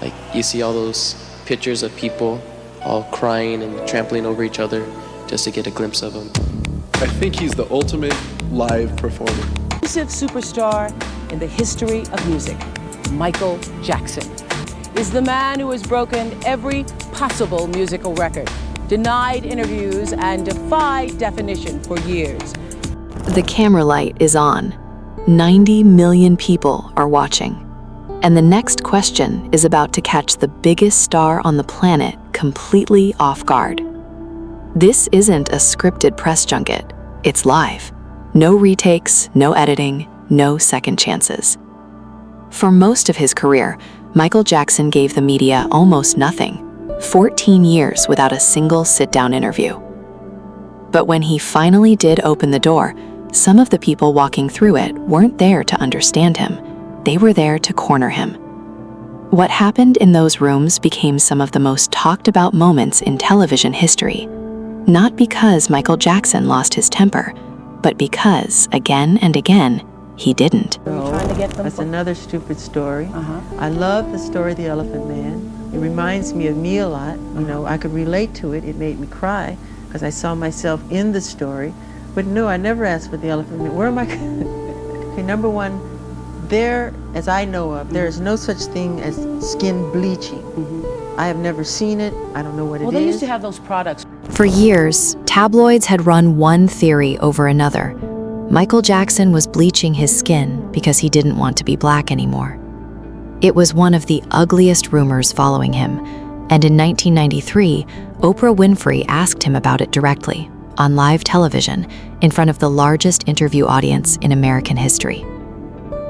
Like, you see all those pictures of people all crying and trampling over each other just to get a glimpse of him. I think he's the ultimate live performer. Exclusive superstar in the history of music, Michael Jackson, is the man who has broken every possible musical record, denied interviews, and defied definition for years. The camera light is on. 90 million people are watching. And the next question is about to catch the biggest star on the planet completely off guard. This isn't a scripted press junket. It's live. No retakes, no editing, no second chances. For most of his career, Michael Jackson gave the media almost nothing. 14 years without a single sit-down interview. But when he finally did open the door, some of the people walking through it weren't there to understand him. They were there to corner him. What happened in those rooms became some of the most talked about moments in television history. Not because Michael Jackson lost his temper, but because, again and again, he didn't. That's another stupid story. I love the story of the Elephant Man. It reminds me of me a lot. You know, I could relate to it. It made me cry because I saw myself in the story. But no, I never asked for the Elephant Man. Where am I? Okay, number one, there, as I know of, there is no such thing as skin bleaching. I have never seen it. I don't know what it is. Well, they used to have those products. For years, tabloids had run one theory over another. Michael Jackson was bleaching his skin because he didn't want to be black anymore. It was one of the ugliest rumors following him, and in 1993, Oprah Winfrey asked him about it directly, on live television, in front of the largest interview audience in American history.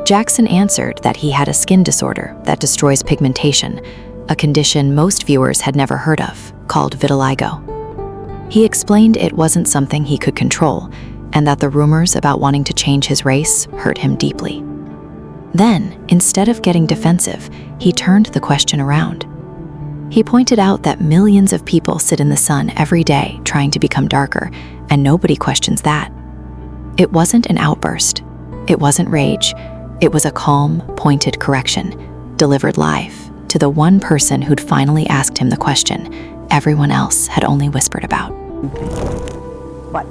Jackson answered that he had a skin disorder that destroys pigmentation, a condition most viewers had never heard of, called vitiligo. He explained it wasn't something he could control, and that the rumors about wanting to change his race hurt him deeply. Then, instead of getting defensive, he turned the question around. He pointed out that millions of people sit in the sun every day trying to become darker, and nobody questions that. It wasn't an outburst. It wasn't rage. It was a calm, pointed correction, delivered live to the one person who'd finally asked him the question everyone else had only whispered about. What?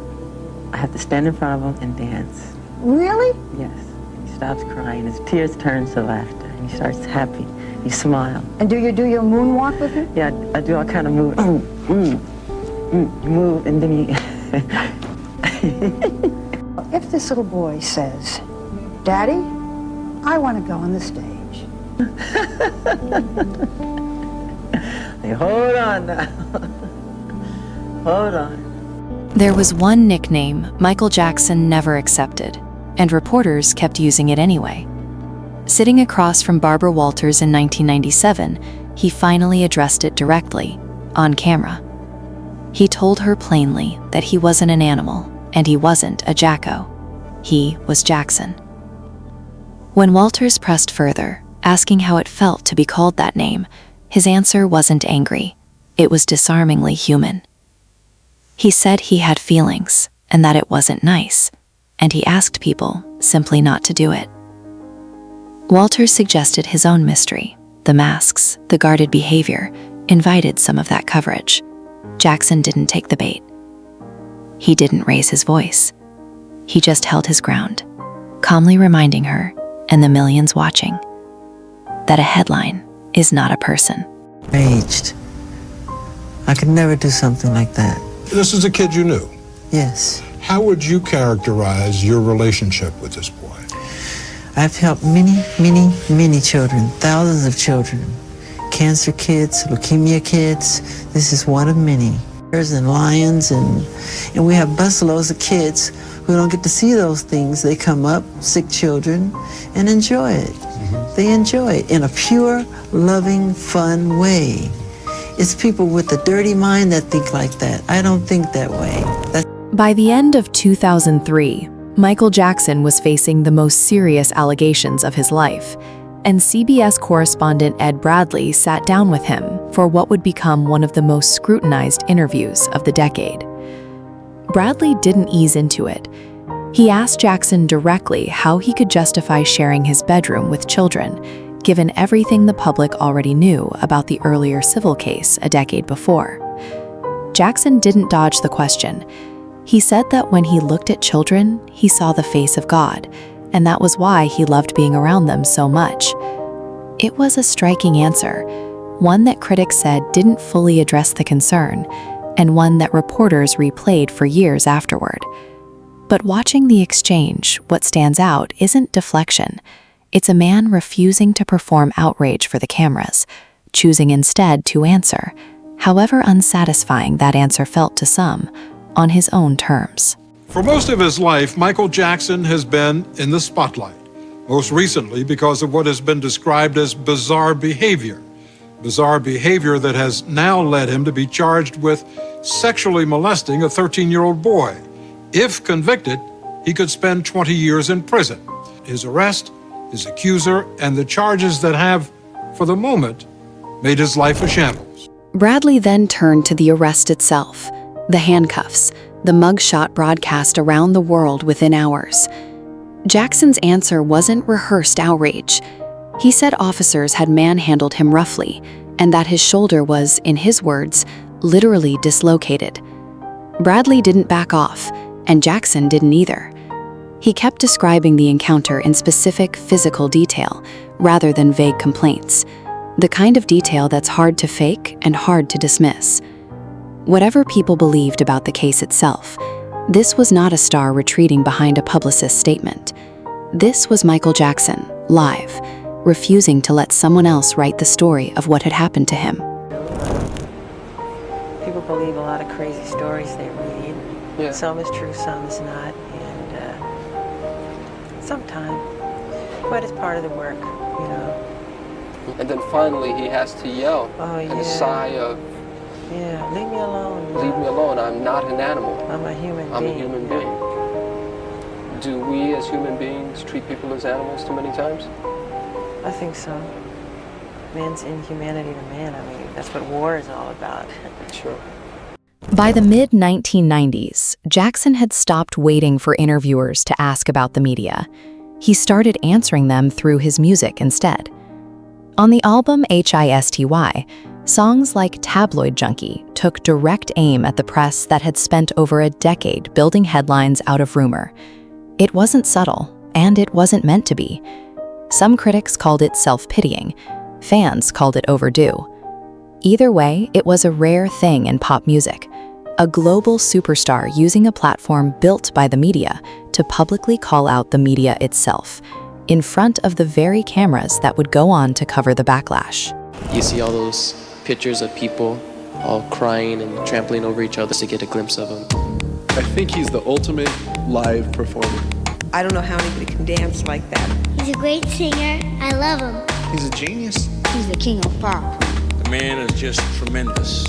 I have to stand in front of him and dance. Really? Yes. And he stops crying. His tears turn to laughter. And he starts happy. He smiles. And do you do your moonwalk with him? Yeah, I do all kind of move. Move, and then he... If this little boy says, Daddy, I want to go on the stage. Hey, hold on now. Hold on. There was one nickname Michael Jackson never accepted, and reporters kept using it anyway. Sitting across from Barbara Walters in 1997, he finally addressed it directly, on camera. He told her plainly that he wasn't an animal, and he wasn't a Jacko. He was Jackson. When Walters pressed further, asking how it felt to be called that name, his answer wasn't angry. It was disarmingly human. He said he had feelings, and that it wasn't nice, and he asked people simply not to do it. Walters suggested his own mystery, the masks, the guarded behavior, invited some of that coverage. Jackson didn't take the bait. He didn't raise his voice. He just held his ground, calmly reminding her, and the millions watching, that a headline is not a person. Aged. I could never do something like that. This is a kid you knew? Yes. How would you characterize your relationship with this boy? I've helped many children, thousands of children. Cancer kids, leukemia kids. This is one of many. Bears and lions, and we have busloads of kids who don't get to see those things. They come up, sick children, and enjoy it. They enjoy it in a pure, loving, fun way. It's people with a dirty mind that think like that. I don't think that way. By the end of 2003, Michael Jackson was facing the most serious allegations of his life, and CBS correspondent Ed Bradley sat down with him for what would become one of the most scrutinized interviews of the decade. Bradley didn't ease into it. He asked Jackson directly how he could justify sharing his bedroom with children, given everything the public already knew about the earlier civil case a decade before. Jackson didn't dodge the question. He said that when he looked at children, he saw the face of God, and that was why he loved being around them so much. It was a striking answer, one that critics said didn't fully address the concern, and one that reporters replayed for years afterward. But watching the exchange, what stands out isn't deflection. It's a man refusing to perform outrage for the cameras, choosing instead to answer, however unsatisfying that answer felt to some, on his own terms. For most of his life, Michael Jackson has been in the spotlight, most recently because of what has been described as bizarre behavior that has now led him to be charged with sexually molesting a 13-year-old boy. If convicted, he could spend 20 years in prison. His arrest, his accuser, and the charges that have, for the moment, made his life a shambles. Bradley then turned to the arrest itself, the handcuffs, the mugshot broadcast around the world within hours. Jackson's answer wasn't rehearsed outrage. He said officers had manhandled him roughly, and that his shoulder was, in his words, literally dislocated. Bradley didn't back off, and Jackson didn't either. He kept describing the encounter in specific physical detail, rather than vague complaints, the kind of detail that's hard to fake and hard to dismiss. Whatever people believed about the case itself, this was not a star retreating behind a publicist's statement. This was Michael Jackson, live, refusing to let someone else write the story of what had happened to him. People believe a lot of crazy stories they read. Yeah. Some is true, some is not, and sometimes, but it's part of the work, you know. And then finally he has to yell, and a sigh of, yeah, leave me alone. Leave me alone, I'm not an animal. I'm a human being. I'm a human being. Do we as human beings treat people as animals too many times? I think so. Man's inhumanity to man, I mean, that's what war is all about. Sure. By the mid-1990s, Jackson had stopped waiting for interviewers to ask about the media. He started answering them through his music instead. On the album HISTY, songs like Tabloid Junkie took direct aim at the press that had spent over a decade building headlines out of rumor. It wasn't subtle, and it wasn't meant to be. Some critics called it self-pitying. Fans called it overdue. Either way, it was a rare thing in pop music. A global superstar using a platform built by the media to publicly call out the media itself, in front of the very cameras that would go on to cover the backlash. You see all those pictures of people all crying and trampling over each other to get a glimpse of them. I think he's the ultimate live performer. I don't know how anybody can dance like that. He's a great singer. I love him. He's a genius. He's the king of pop. The man is just tremendous.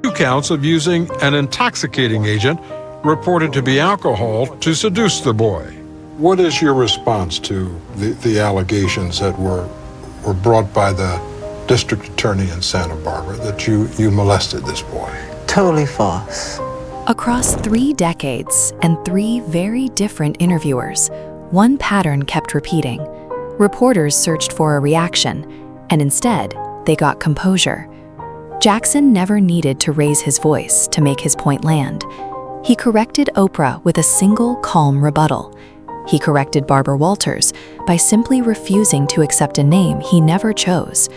2 counts of using an intoxicating agent, reported to be alcohol, to seduce the boy. What is your response to the allegations that were brought by the district attorney in Santa Barbara that you molested this boy? Totally false. Across 3 decades and 3 very different interviewers, one pattern kept repeating. Reporters searched for a reaction, and instead, they got composure. Jackson never needed to raise his voice to make his point land. He corrected Oprah with a single calm rebuttal. He corrected Barbara Walters by simply refusing to accept a name he never chose.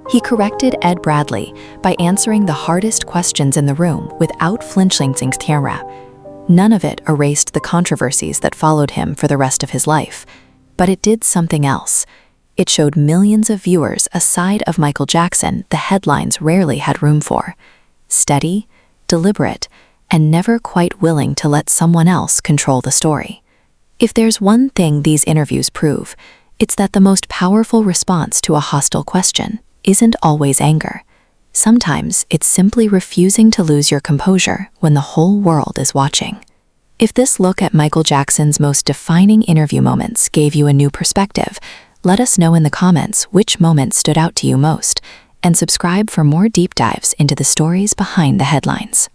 He corrected Ed Bradley by answering the hardest questions in the room without flinching to camera. None of it erased the controversies that followed him for the rest of his life, but it did something else. It showed millions of viewers a side of Michael Jackson the headlines rarely had room for. Steady, deliberate, and never quite willing to let someone else control the story. If there's one thing these interviews prove, it's that the most powerful response to a hostile question isn't always anger. Sometimes it's simply refusing to lose your composure when the whole world is watching. If this look at Michael Jackson's most defining interview moments gave you a new perspective, let us know in the comments which moment stood out to you most, and subscribe for more deep dives into the stories behind the headlines.